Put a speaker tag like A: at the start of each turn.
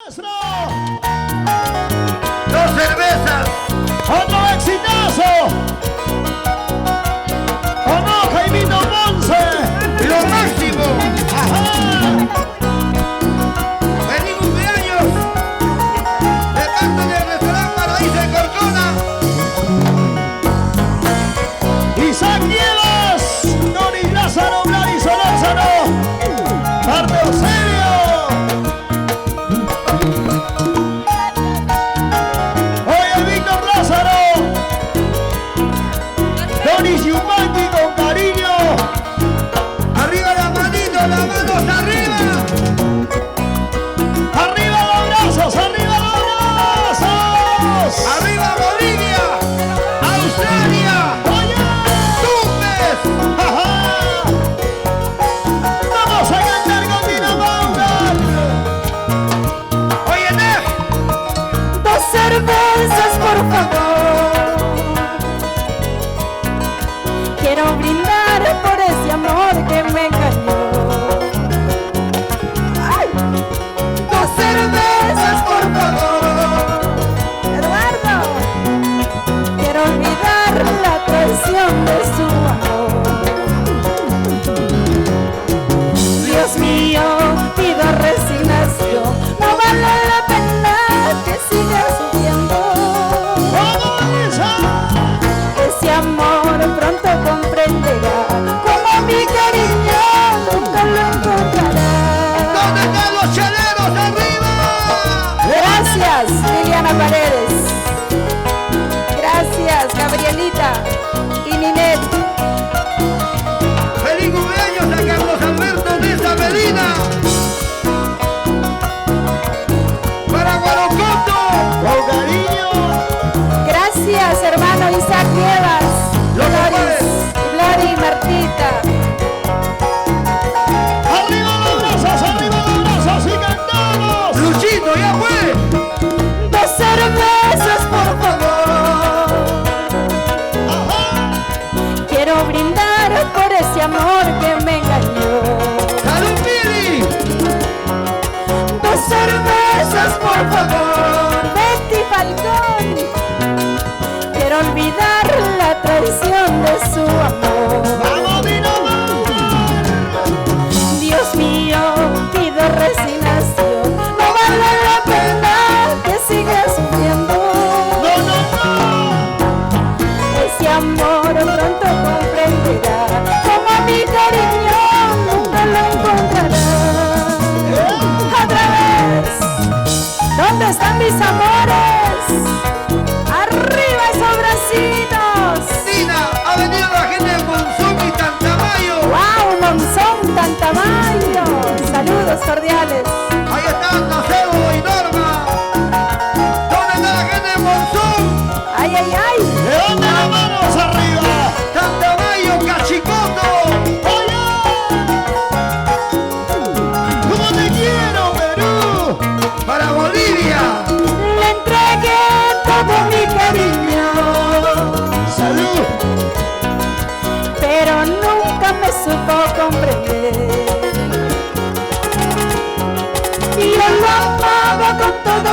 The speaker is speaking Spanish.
A: maestro.
B: Dos cervezas.
A: Otro exitazo. ¿O no, Jaimito Ponce?
B: Lo máximo.
A: Ajá.
B: ¡Feliz cumpleaños! De parte del restaurante Paraíso de Corcona.
A: Isaac Nieves, Tony Lázaro, Gladys Lázaro, parte Eusebio. Oye, Víctor Lázaro, Tony Yumanqui con cariño.
B: Arriba las manitos, las manos arriba.
A: Arriba los brazos, arriba los brazos.
B: Arriba Bolivia. Australia.
A: Oye,
B: Tumbes.
A: ajá. Vamos a cantar con Dinamarca.
B: Oye, Nef.
C: Dos cervezas, por favor. Quiero brindar por ese amor que me engañó. ¡Ay! Dos cervezas, por favor. Eduardo, quiero olvidar la traición de su amor. Dios mío, pido resignación. No vale la pena que sigas sufriendo.
A: ¡Vamos, Vanessa!
C: Ese amor pronto comprenderá, como mi cariño nunca lo encontrará.
B: ¿Dónde están los cheleros? ¡Arriba!
C: Gracias, Liliana Paredes. Gracias, Gabrielita y Ninet.
B: ¡Feliz cumpleaños a Carlos Alberto Mesa Medina! ¡Para Guarocoto!
A: Con cariño.
C: Gracias, hermano Isaac Nievas. Glory y Martita.
A: Arriba los brazos y cantamos.
B: ¡Luchito, ya fue!
C: Dos cervezas, por favor.
A: Ajá.
C: Quiero brindar por ese amor que me engañó.
B: ¡Salud, Pili!
C: Dos cervezas, por favor. Betty Falcón. Quiero olvidar la traición de su amor.
A: Vamos, Dinamarca.
C: Dios mío, pido resignación. No vale la pena que sigas sufriendo.
A: No, no, no.
C: Ese amor pronto comprenderá, como mi cariño nunca lo encontrará. Otra vez, ¿dónde están mis amores? ¡Arriba esos bracitos!
B: Tina, ha venido la gente de Monzón y Tantamayo.
C: ¡Wow! Monzón, Tantamayo. Saludos cordiales.
B: Ahí están Nacebo y Norma. ¿Dónde está la gente de Monzón?
C: ¡Ay, ay, ay!
A: Levanta las manos arriba.
B: Tantamayo, Cachicoto.
A: Oye. ¿Cómo te quiero, Perú?
B: Para Bolivia.
C: Le entregué todo mi cariño,
A: Salud.
C: pero nunca me supo comprender. Y yo lo amaba con todo